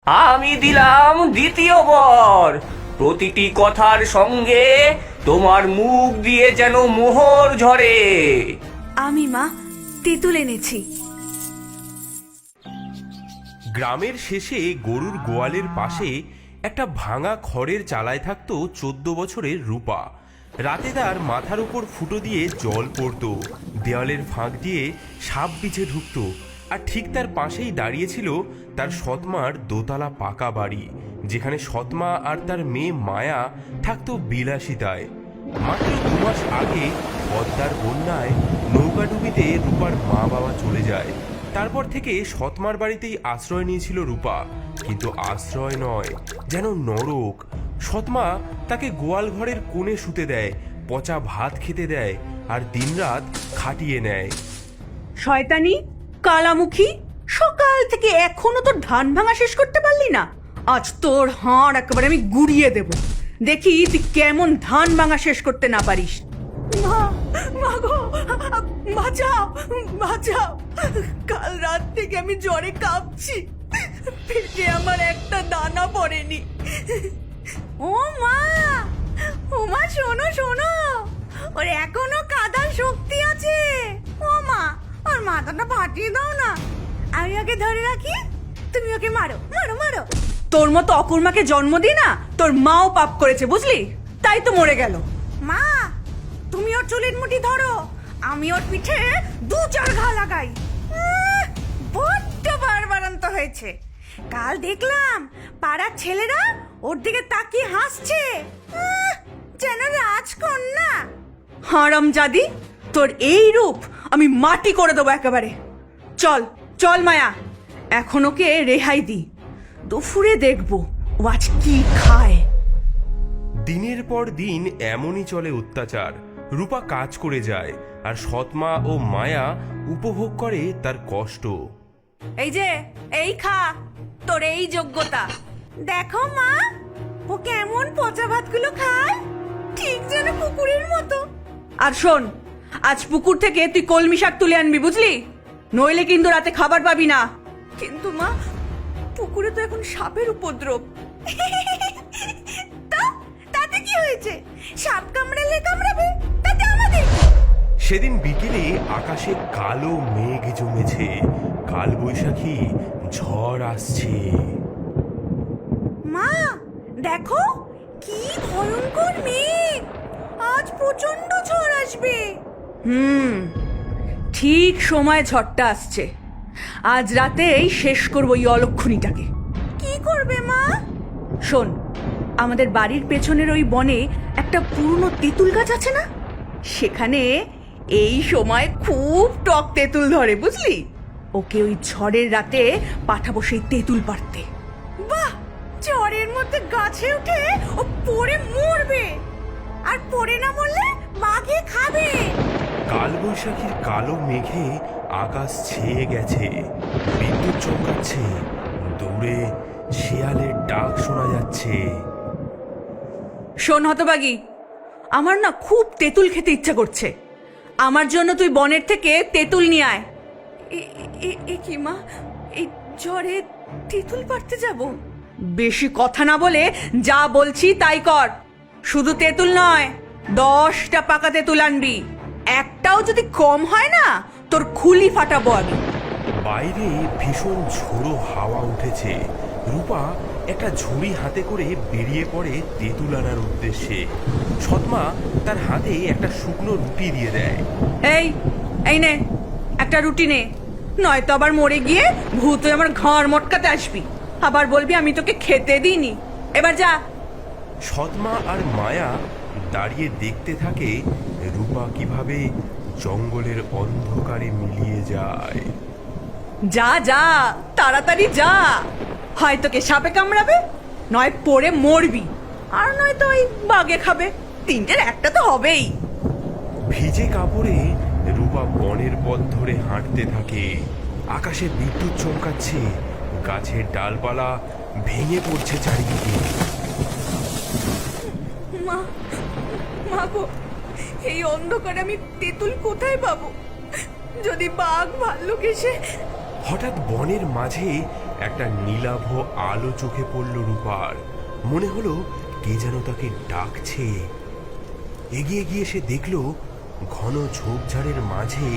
আমি দিলাম দ্বিতীয় বর। প্রতিটি কথার সঙ্গে তোমার মুখ দিয়ে যেন মোহর ঝরে। আমি মা তেঁতুল এনেছি। গ্রামের শেষে গরুর গোয়ালের পাশে একটা ভাঙা খড়ের চালায় থাকতো 14 বছরের রূপা। রাতে তার মাথার উপর ফুটো দিয়ে জল পড়তো, দেওয়ালের ফাঁক দিয়ে সাপ বিছে ঢুকতো, আর ঠিক তার পাশেই দাঁড়িয়েছিল তার সৎমার দোতলা পাকা বাড়ি, যেখানে সৎমা আর তার মেয়ে মায়া থাকতো বিলাসিতায়। মাত্র 2 মাস আগে পদ্মার বন্যায় নৌকাডুবিতে রূপার মা বাবা চলে যায়। তারপর থেকে সৎমার বাড়িতেই আশ্রয় নিয়েছিল রূপা, কিন্তু আশ্রয় নয়, যেন নরক। সৎমা তাকে গোয়াল ঘরের কোণে শুতে দেয়, পচা ভাত খেতে দেয়, আর দিনরাত খাটিয়ে নেয়। শয়তানি কালামুখী, সকাল থেকে এখনো তোর ধান ভাঙা শেষ করতে পারলি না। আজ তোর হাড় একেবারে আমি গুড়িয়ে দেব, দেখি তুই কেমন ধান ভাঙা শেষ করতে না পারিস। মা, মা গো, বাঁচাও, বাঁচাও। কাল রাত থেকে আমি জ্বরে কাঁপছি, পেটে আমার একটা দানা পড়েনি। ও মা, ও মা, শোনো শোনো, ওর এখনো কাদার শক্তি আছে। ও মা, ওর মাথাটা ফাটিয়ে দাও না, আমি ওকে ধরে রাখি, তুমি ওকে মারো মারো মারো। তোর মতো অকুর্মাকে জন্ম দি না, তোর মাও পাপ করেছে বুঝলি, তাই তো মরে গেল। মা, তুমি ওর চুলের মুঠি ধরো, আমি ওর পিঠে 2-4 ঘা লাগাই। বড্ড বাড়বাড়ন্ত হয়েছে। কাল দেখলাম পাড়ার ছেলেরা ওর দিকে তাকিয়ে হাসছে, যেন রাজকন্যা। হারামজাদি, তোর এই রূপ আমি মাটি করে দেবো একেবারে। চল চল মায়া, এখন ওকে রেহাই দি, দুপুরে দেখবো ও আজ কি খায়। দিনের পর দিন এমনই চলে অত্যাচার। রূপা কাজ করে যায়, আর সৎমা ও মায়া উপভোগ করে তার কষ্ট। এই যে, এই খা, তোর এই যোগ্যতা। দেখো মা, ও কেমন পচা ভাতগুলো খায়, ঠিক যেন পুকুরের মতো। আর শোন, আজ পুকুর থেকে তুই কলমি শাক তুলে আনবি বুঝলি, নইলে কিন্তু রাতে খাবার পাবি না। কিন্তু মা, পুকুরে তো এখন সাপের উপদ্রব। তাতে কি হয়েছে, সাপ কামড়ালে কামড়াবে, তাতে আমাদের। সেদিন বিকেলে আকাশে কালো মেঘ জমেছে, কাল বৈশাখী ঝড় আসছে। মা দেখো, কি ভয়ঙ্কর মেঘ, আজ প্রচন্ড ঝড় আসবে। ঠিক সময় ঝড়টা আসছে। আজ রাতেই শেষ করবো এই অলক্ষণীটাকে। কি করবে মা? শোন, আমাদের বাড়ির পেছনের ওই বনে একটা পুরনো তেঁতুল গাছ আছে না, সেখানে এই সময় খুব টক তেঁতুল ধরে বুঝলি। ওকে ওই ঝড়ের রাতে পাঠাবো সেই তেঁতুল পাড়তে। বাহ, ঝড়ের মধ্যে গাছে উঠে ও পড়ে মরবে, আর পড়ে না মরলে বাঘে খাবে। কাল বৈশাখীর কালো মেঘে আকাশ ছেয়ে গেছে, বিদ্যুৎ চমকাচ্ছে, দূরে শিয়ালের ডাক শোনা যাচ্ছে। শোন হতবাগি, আমার না খুব তেঁতুল খেতে ইচ্ছা করছে, আমার জন্য তুই বনের থেকে তেঁতুল নিয়ে আয়। এ কি মা, এই ঝড়ে তেঁতুল পাড়তে যাব? বেশি কথা না বলে যা বলছি তাই কর। শুধু তেঁতুল নয়, 10টা পাকা তেঁতুল আনবি, একটাও যদি কম হয় না তোর খুলি ফাটাবো আমি। বাইরে ভীষণ ঝোড়ো হাওয়া উঠেছে। রূপা একটা ঝুড়ি হাতে করে বেরিয়ে পড়ে তেঁতুল আনার উদ্দেশ্যে। সৎমা তার হাতে একটা শুকনো রুটি দিয়ে দেয়। এই এই নে, একটা রুটি নে, নয়তো আবার মরে গিয়ে ভূত হয়ে আমার ঘর মটকাতে আসবি, আবার বলবি আমি তোকে খেতে দিইনি। এবার যা। সৎমা আর মায়া দাঁড়িয়ে দেখতে থাকে রূপা কিভাবে জঙ্গলের অন্ধকারে মিলিয়ে যায়। যা যা, তাড়াতাড়ি যা, হয় তোকে সাপে কামড়াবে, নয় পড়ে মরবি, আর নয় তো ওই বাঘে খাবে, তিনটের একটা তো হবেই। ভিজে কাপড়ে রূপা বনের পথ ধরে হাঁটতে থাকে। আকাশে বিদ্যুৎ চমকাচ্ছে, গাছের ডালপালা ভেঙে পড়ছে চারিদিকে। মা, মা গো, এই অন্ধকারে আমি তেঁতুল কোথায় পাবো? যদি বাঘ ভাল্লুক এসে। হঠাৎ বনের মাঝে একটা নীলাভ আলো চোখে পড়ল রূপার। মনে হলো কে যেন তাকে ডাকছে। এগিয়ে গিয়ে সে দেখল ঘন ঝোপঝাড়ের মাঝে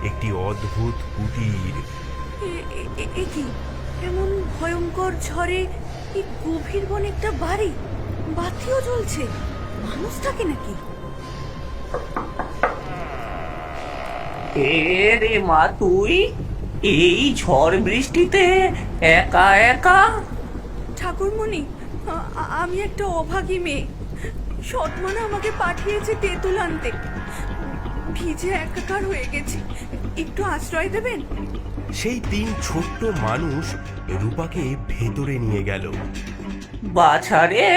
একটি অদ্ভুত কুটির। কি এমন ভয়ঙ্কর ঝড়ে এই গভীর বনে একটা বাড়ি, বাতিও জ্বলছে, মানুষ থাকে নাকি? রে মা, তুই এই ঝড় বৃষ্টিতে একা একা? ঠাকুরমণি, আমি একটা অভাগী মেয়ে। সৎমানা আমাকে পাঠিয়েছে তেঁতুল আনতে। ভিজে একাকার হয়ে গেছি, একটু আশ্রয় দেবেন? সেই 3 ছোট্ট মানুষ রূপাকে ভেতরে নিয়ে গেল। বাছারে,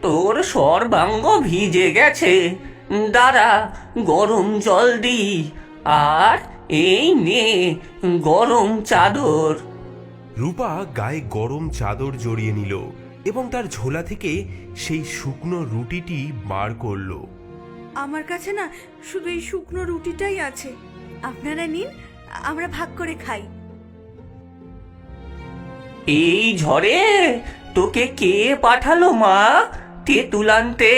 তোর সর্বাঙ্গ ভিজে গেছে, দাঁড়া গরম জল দি, আর এই নে গরম চাদর। রূপা গায়ে গরম চাদর জড়িয়ে নিল এবং তার ঝোলা থেকে সেই শুকনো রুটিটি বার করলো। আমার কাছে না শুধু এই শুকনো রুটিটাই আছে, আপনারা নিন, আমরা ভাগ করে খাই। এই ঝড়ে তোকে কে পাঠালো মা তেঁতুল আনতে?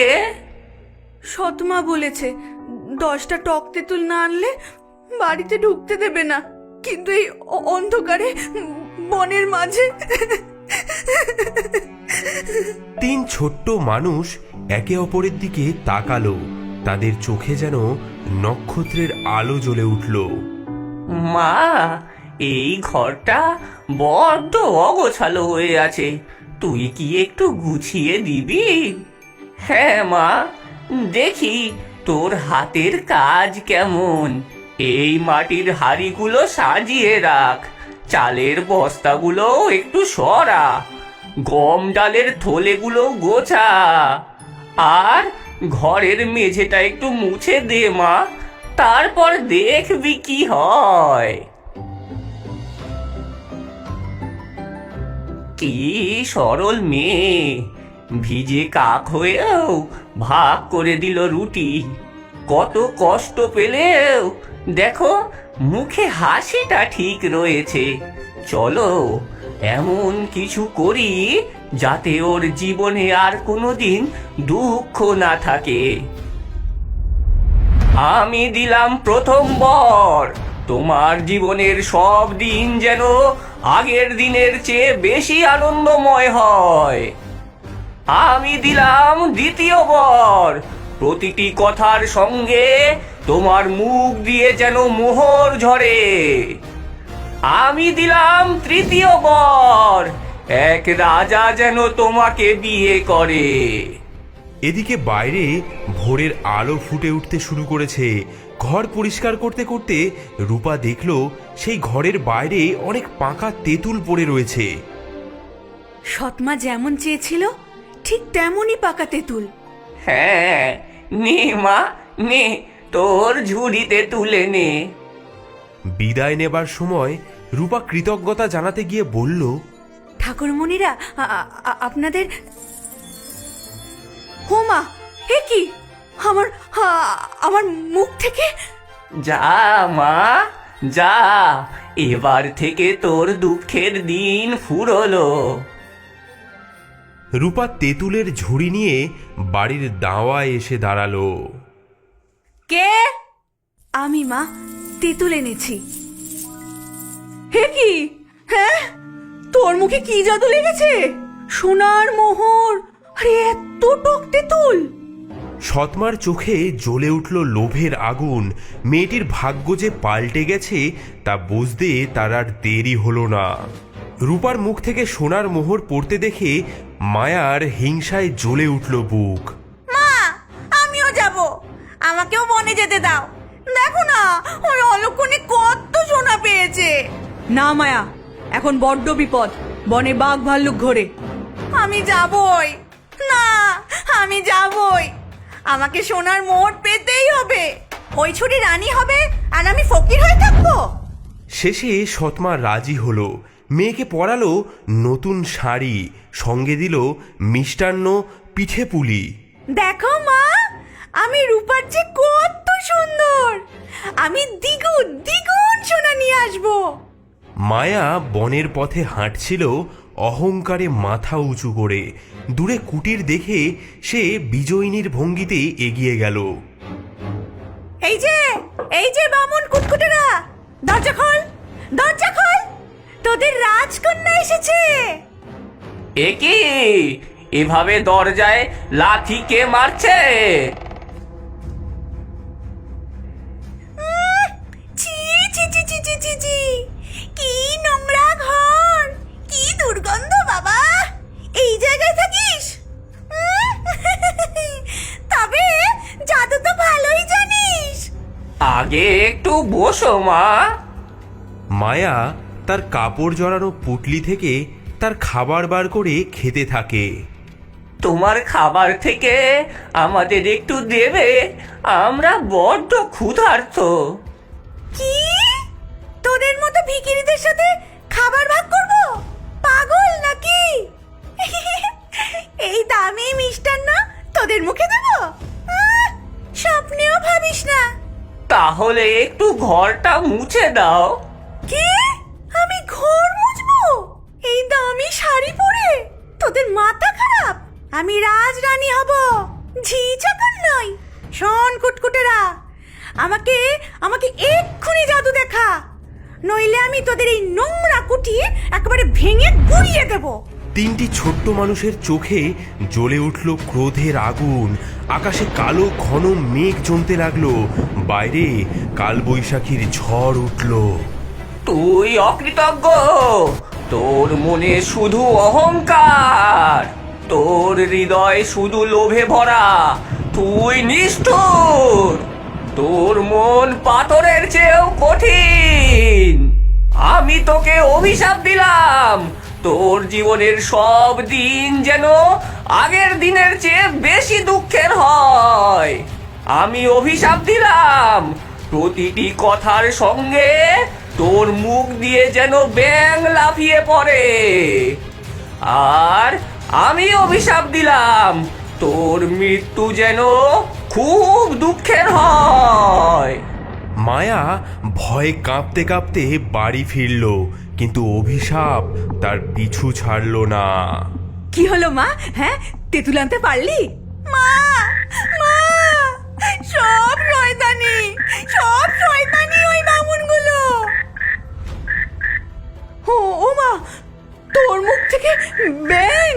সৎমা বলেছে 10টা টক তেঁতুল না আনলে বাড়িতে ঢুকতে দেবে না, কিন্তু এই অন্ধকারে বনের মাঝে। 3 ছোট্ট মানুষ একে অপরের দিকে তাকালো। তাদের চোখে যেন নক্ষত্রের আলো জ্বলে উঠল। মা, এই ঘরটা বড্ড অগোছালো হয়ে আছে, তুই কি একটু গুছিয়ে দিবি? হ্যাঁ মা, দেখি তোর হাতের কাজ কেমন। এই মাটির হাঁড়িগুলো সাজিয়ে রাখ, চালের বস্তাগুলো একটু সরা, গম ডালের থলেগুলো গোছা, আর ঘরের মেঝেটা একটু মুছে দে মা, তারপর দেখবি কি হয়। কি সরল মেয়ে, ভিজে কাক হয়েও ভাগ করে দিল রুটি। কত কষ্ট পেলেও দেখো মুখে হাসিটা ঠিক রয়েছে। চলো এমন কিছু করি যাতে ওর জীবনে আর কোনোদিন দুঃখ না থাকে। আমি দিলাম প্রথম বর, তোমার জীবনের সব দিন যেন আগের দিনের চেয়ে বেশি আনন্দময় হয়। আমি দিলাম দ্বিতীয় বর, প্রতিটি কথার সঙ্গে তোমার মুখ দিয়ে যেন মোহর ঝরে। আমি দিলাম তৃতীয় বর, এক রাজা যেন তোমাকে বিয়ে করে। এদিকে বাইরে ভোরের আলো ফুটে উঠতে শুরু করেছে। ঘর পরিষ্কার করতে করতে রূপা দেখলো সেই ঘরের বাইরে অনেক পাকা তেঁতুল পড়ে রয়েছে। সৎমা যেমন চেয়েছিল ঠিক তেমনই পাকা তেঁতুল। হ্যাঁ, নে মা নে, তোর ঝুড়িতে তুলে নে। বিদায় নেবার সময় রূপা কৃতজ্ঞতা জানাতে গিয়ে বলল, ঠাকুরমণিরা, আপনাদের। হোমা, হে কি, আমার আমার মুখ থেকে। যা মা যা, এবার থেকে তোর দুঃখের দিন ফুরলো। রূপা তেঁতুলের ঝুড়ি নিয়ে বাড়ির দাওয়ায় এসে দাঁড়ালো। কে? আমি মা, তেঁতুল এনেছি। হে কি, হ্যাঁ, তোর মুখে কি জাদু লেগেছে? সোনার মোহর, আরে এত টক তেঁতুল। সৎমার চোখে জ্বলে উঠল লোভের আগুন। মেয়েটির ভাগ্য যে পাল্টে গেছে তা বুঝতে তার আর দেরি হলো না। রূপার মুখ থেকে সোনার মোহর পড়তে দেখে মায়ার হিংসায় জ্বলে উঠল বুক। মা, আমিও যাব, আমাকেও বনে যেতে দাও। দেখো না, ওই অলক্ষণে কত সোনা পেয়েছে। না মায়া, এখন বড্ড বিপদ, বনে বাঘ ভাল্লুক ঘোরে। আমি যাবই না, আমি যাবই, আমাকে সোনার মোহর পেতেই হবে। ওই ছুরি রানী হবে আর আমি ফকির হয়ে থাকবো। শেষে সৎমা রাজি হলো। মেয়েকে পরালো নতুন শাড়ি, সঙ্গে দিল মিষ্টান্ন, পিঠে পুলি। দেখো মা, আমি রূপার চেয়ে কত সুন্দর, আমি দ্বিগুণ দ্বিগুণ সোনা নিয়ে আসবো। মায়া বনের পথে হাঁটছিল অহংকারে মাথা উঁচু করে। দূরে কুটির দেখে সে বিজয়িনীর ভঙ্গিতে এগিয়ে গেল। এই যে বামুন কুটকুটেরা, দরজা খোল, দরজা খোল, তোদের রাজকন্যা এসেছে। এ কি, এভাবে দরজায় লাথি কে মারছে? ছি ছি ছি ছি ছি ছি ছি, কি নোংরা ঘর, কি দুর্গন্ধ বাবা। এই জায়গায় থাকিস? তবে জাদু তো ভালোই জানিস। আগে একটু বসো মা। মায়া তার কাপড় জড়ানো পুটলি থেকে তার খাবার বার করে খেতে থাকে। তোমার খাবার থেকে আমাদের একটু দেবে, আমরা বড্ড ক্ষুধার্ত। কি, তোদের মতো ভিখিরিদের সাথে খাবার ভাগ করব? পাগল নাকি? এই দামি মিষ্টান্ন তোদের মুখে দেব? স্বপ্নেও ভাবিস না। তাহলে একটু ঘরটা মুছে দাও। কি, আমি ঘর মুছবো এই দামি শাড়ি পরে? তোদের মাথা খারাপ? আমি রাজরানী হব, ঝি চাকর নই। শোন কুটকুটেরা, আমাকে আমাকে এক্ষুনি জাদু দেখা, নইলে আমি তোদের এই নোংরা কুঠি একেবারে ভেঙে গুড়িয়ে দেব। তিনটি ছোট্ট মানুষের চোখে জ্বলে উঠল ক্রোধের আগুন। আকাশে কালো ঘন মেঘ জমতে লাগলো। বাইরে কালবৈশাখীর ঝড় উঠল। তুই অকৃতজ্ঞ, তোর মনে শুধু অহংকার, তোর হৃদয় শুধু লোভে ভরা, তুই নিষ্ঠুর, তোর মন পাথরের চেয়েও কঠিন। আমি তোকে অভিশাপ দিলাম, তোর জীবনের সব দিন যেন আগের দিনের চেয়ে বেশি দুঃখের হয়। আমি অভিশাপ দিলাম, প্রতিটি কথার সঙ্গে তোর মুখ দিয়ে যেন ব্যাঙ লাফিয়ে পড়ে। আর আমি অভিশাপ দিলাম, তোর মৃত্যু যেন খুব দুঃখের হয়। মায়া ভয়ে কাঁপতে কাঁপতে বাড়ি ফিরল, কিন্তু অভিশাপ তার পিছু ছাড়ল না। কি হলো মা? হ্যাঁ, তেঁতুল আনতে পারলি? মা, মা, সব শয়তানি, সব শয়তানি ওই বামুনগুলো। ও মা, তোর মুখ থেকে ব্যাঙ!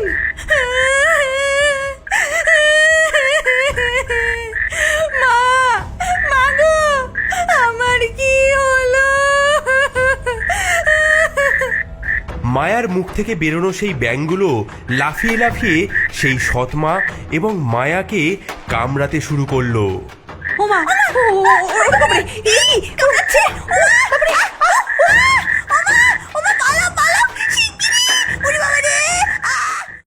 মা, মা গো, আমার কি হলো? মায়ার মুখ থেকে বেরোনো সেই ব্যাঙগুলো লাফিয়ে লাফিয়ে সেই সৎমা এবং মায়াকে কামড়াতে শুরু করলো। ও মা, ও বাবারে, এই কামড়াচ্ছে! ও বাবারে,